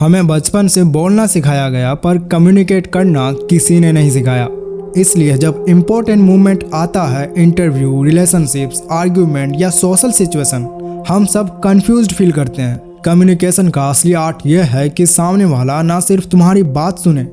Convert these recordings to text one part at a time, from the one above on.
हमें बचपन से बोलना सिखाया गया पर कम्युनिकेट करना किसी ने नहीं सिखाया। इसलिए जब इम्पोर्टेंट मूवमेंट आता है, इंटरव्यू, रिलेशनशिप्स, आर्ग्यूमेंट या सोशल सिचुएशन, हम सब कंफ्यूज्ड फील करते हैं। कम्युनिकेशन का असली आर्ट यह है कि सामने वाला ना सिर्फ तुम्हारी बात सुने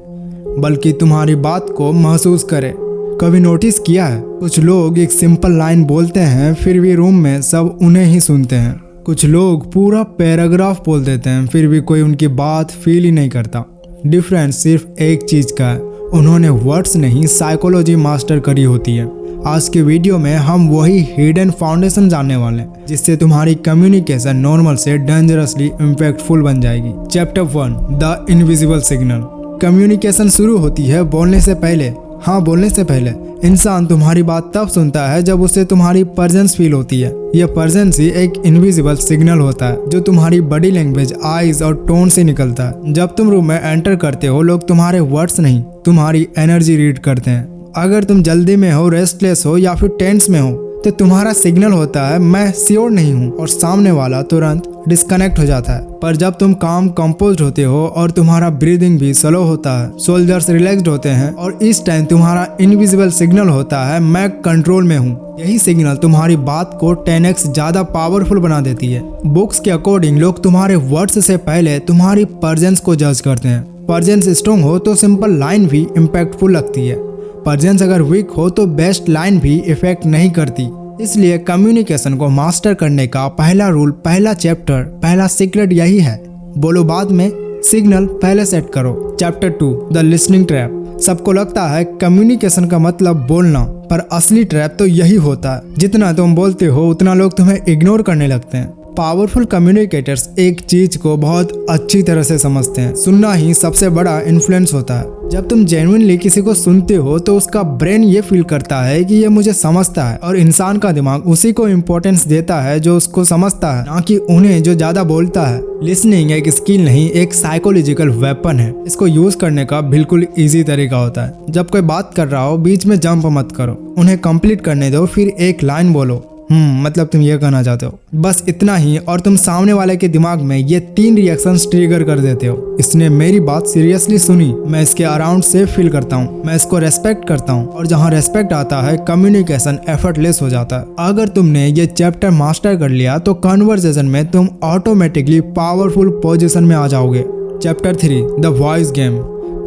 बल्कि तुम्हारी बात को महसूस करे। कभी नोटिस किया है, कुछ लोग एक सिंपल लाइन बोलते हैं फिर भी रूम में सब उन्हें ही सुनते हैं। कुछ लोग पूरा पैराग्राफ बोल देते हैं फिर भी कोई उनकी बात फील ही नहीं करता। डिफरेंस सिर्फ एक चीज का है, उन्होंने वर्ड्स नहीं साइकोलॉजी मास्टर करी होती है। आज के वीडियो में हम वही हिडन फाउंडेशन जानने वाले हैं जिससे तुम्हारी कम्युनिकेशन नॉर्मल से डेंजरसली इम्पैक्टफुल बन जाएगी। Chapter 1, the invisible signal. Communication शुरू होती है बोलने से पहले। हाँ, बोलने से पहले। इंसान तुम्हारी बात तब सुनता है जब उसे तुम्हारी प्रेजेंस फील होती है। यह प्रेजेंस ही एक इनविजिबल सिग्नल होता है जो तुम्हारी बॉडी लैंग्वेज, आईज और टोन से निकलता है। जब तुम रूम में एंटर करते हो, लोग तुम्हारे वर्ड्स नहीं, तुम्हारी एनर्जी रीड करते हैं। अगर तुम जल्दी में हो, रेस्टलेस हो या फिर टेंस में हो तो तुम्हारा सिग्नल होता है मैं श्योर नहीं हूँ, और सामने वाला तुरंत डिस्कनेक्ट हो जाता है। पर जब तुम काम कंपोज्ड होते हो और तुम्हारा ब्रीदिंग भी स्लो होता है, सोल्जर्स रिलैक्स्ड होते हैं, और इस टाइम तुम्हारा इनविजिबल सिग्नल होता है मैं कंट्रोल में हूँ। यही सिग्नल तुम्हारी बात को 10x ज्यादा पावरफुल बना देती है। बुक्स के अकॉर्डिंग लोग तुम्हारे वर्ड्स से पहले तुम्हारी प्रेजेंस को जज करते हैं। प्रेजेंस स्ट्रॉन्ग हो तो सिंपल लाइन भी इम्पैक्टफुल लगती है। प्रेजेंस अगर वीक हो तो बेस्ट लाइन भी इफेक्ट नहीं करती। इसलिए कम्युनिकेशन को मास्टर करने का पहला रूल, पहला चैप्टर, पहला सीक्रेट यही है, बोलो बाद में, सिग्नल पहले सेट करो। Chapter 2, the listening trap. सबको लगता है कम्युनिकेशन का मतलब बोलना, पर असली ट्रैप तो यही होता है। जितना तुम बोलते हो उतना लोग तुम्हें इग्नोर करने लगते हैं। पावरफुल कम्युनिकेटर्स एक चीज को बहुत अच्छी तरह से समझते हैं, सुनना ही सबसे बड़ा इन्फ्लुएंस होता है। जब तुम जेन्युइनली किसी को सुनते हो तो उसका ब्रेन ये फील करता है कि ये मुझे समझता है, और इंसान का दिमाग उसी को इम्पोर्टेंस देता है जो उसको समझता है, ना कि उन्हें जो ज्यादा बोलता है। लिसनिंग एक स्किल नहीं, एक साइकोलॉजिकल वेपन है। इसको यूज करने का बिल्कुल ईजी तरीका होता है। जब कोई बात कर रहा हो, बीच में जंप मत करो, उन्हें कंप्लीट करने दो, फिर एक लाइन बोलो, मतलब तुम ये कहना चाहते हो, बस इतना ही, और तुम सामने वाले के दिमाग में ये 3 रिएक्शंस ट्रिगर कर देते हो। इसने मेरी बात सीरियसली सुनी, मैं इसके अराउंड सेफ फील करता हूँ, मैं इसको रेस्पेक्ट करता हूँ, और जहाँ रेस्पेक्ट आता है कम्युनिकेशन एफर्टलेस हो जाता है। अगर तुमने ये चैप्टर मास्टर कर लिया तो कन्वर्सेशन में तुम ऑटोमेटिकली पावरफुल पोजीशन में आ जाओगे। Chapter 3, the voice game.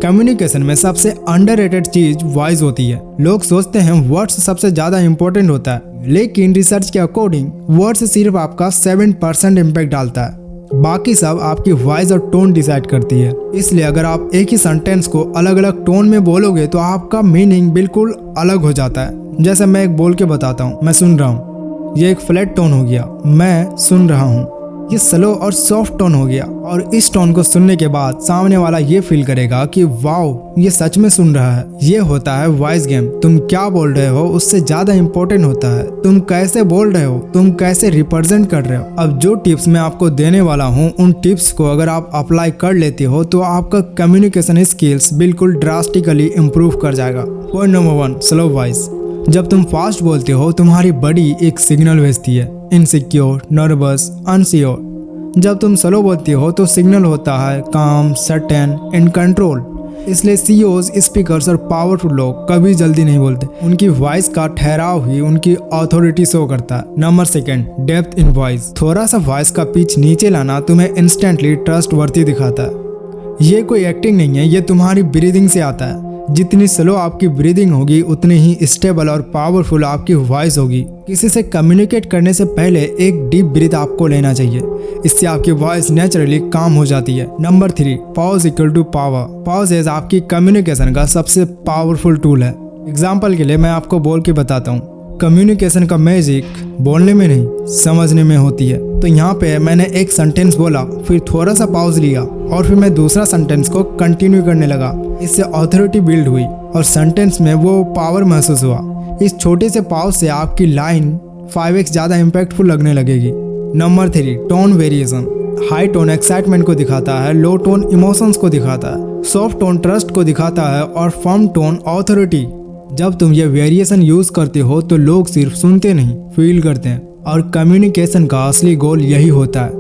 Communication में सबसे अंडररेटेड चीज वॉइस होती है। लोग सोचते हैं वर्ड्स सबसे ज्यादा इंपॉर्टेंट होता है, लेकिन रिसर्च के अकॉर्डिंग वर्ड्स सिर्फ आपका 7% इम्पैक्ट डालता है, बाकी सब आपकी वॉइस और टोन डिसाइड करती है। इसलिए अगर आप एक ही सेंटेंस को अलग अलग टोन में बोलोगे तो आपका मीनिंग बिल्कुल अलग हो जाता है। जैसे मैं एक बोल के बताता हूँ, मैं सुन रहा हूँ, ये एक फ्लैट टोन हो गया, मैं सुन रहा हूँ, ये स्लो और सॉफ्ट टोन हो गया। और इस टोन को सुनने के बाद सामने वाला ये फील करेगा कि वाओ, ये सच में सुन रहा है। ये होता है वॉइस गेम। तुम क्या बोल रहे हो उससे ज्यादा इंपॉर्टेंट होता है तुम कैसे बोल रहे हो, तुम कैसे रिप्रेजेंट कर रहे हो। अब जो टिप्स मैं आपको देने वाला हूँ, उन टिप्स को अगर आप अप्लाई कर लेते हो तो आपका कम्युनिकेशन स्किल्स बिल्कुल ड्रास्टिकली इम्प्रूव कर जाएगा। Point number 1, slow voice. जब तुम फास्ट बोलते हो तुम्हारी बॉडी एक सिग्नल भेजती है, इनसिक्योर, नर्वस, अनश्योर। जब तुम स्लो बोलते हो तो सिग्नल होता है काम, सर्टेन, इन कंट्रोल। इसलिए सीईओज, स्पीकर्स और पावरफुल लोग कभी जल्दी नहीं बोलते। उनकी वॉइस का ठहराव ही उनकी अथॉरिटी शो करता है। Number 2, depth in voice. थोड़ा सा वॉइस का पिच नीचे लाना तुम्हें इंस्टेंटली ट्रस्ट वर्दी दिखाता है। ये कोई एक्टिंग नहीं है, ये तुम्हारी ब्रीदिंग से आता है। जितनी स्लो आपकी ब्रीदिंग होगी उतनी ही स्टेबल और पावरफुल आपकी वॉइस होगी। किसी से कम्युनिकेट करने से पहले एक डीप ब्रीथ आपको लेना चाहिए, इससे आपकी वॉइस नेचुरली काम हो जाती है। Number 3, pause equal to power. Pauses आपकी कम्युनिकेशन का सबसे पावरफुल टूल है। एग्जाम्पल के लिए मैं आपको बोल के बताता हूँ, कम्युनिकेशन का मैजिक बोलने में नहीं, समझने में होती है। तो यहाँ पे मैंने एक सेंटेंस बोला, फिर थोड़ा सा पॉज लिया, और फिर मैं दूसरा सेंटेंस को कंटिन्यू करने लगा। इससे अथॉरिटी बिल्ड हुई और सेंटेंस में वो पावर महसूस हुआ। इस छोटे से पॉज से आपकी लाइन 5x ज़्यादा इम्पैक्टफुल लगने लगेगी। Number 3, tone variation. High tone excitement को दिखाता है, लो टोन इमोशंस को दिखाता है, सॉफ्ट टोन ट्रस्ट को दिखाता है, और फर्म टोन अथॉरिटी। जब तुम ये वेरिएशन यूज करते हो तो लोग सिर्फ सुनते नहीं, फील करते हैं। और कम्युनिकेशन का असली गोल यही होता है।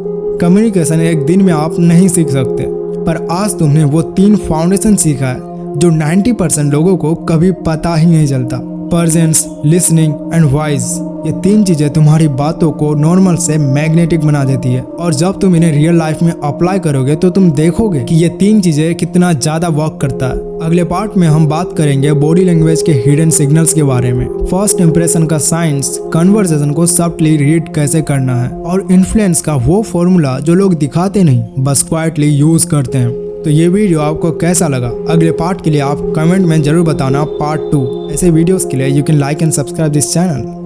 कम्युनिकेशन एक दिन में आप नहीं सीख सकते, पर आज तुमने वो 3 फाउंडेशन सीखा है जो 90% लोगों को कभी पता ही नहीं चलता। Presence, listening and voice. ये 3 चीजें तुम्हारी बातों को नॉर्मल से मैग्नेटिक बना देती है, और जब तुम इन्हें रियल लाइफ में अप्लाई करोगे तो तुम देखोगे कि ये 3 चीजें कितना ज्यादा वर्क करता है। अगले पार्ट में हम बात करेंगे बॉडी लैंग्वेज के हिडन सिग्नल्स के बारे में, फर्स्ट इंप्रेशन का साइंस, कन्वर्सेशन को सब्टली रीड कैसे करना है, और इन्फ्लुएंस का वो फॉर्मूला जो लोग दिखाते नहीं बस क्वाइटली यूज करते हैं। तो ये वीडियो आपको कैसा लगा? अगले पार्ट के लिए आप कमेंट में जरूर बताना पार्ट 2। ऐसे वीडियोस के लिए you can like and subscribe this channel.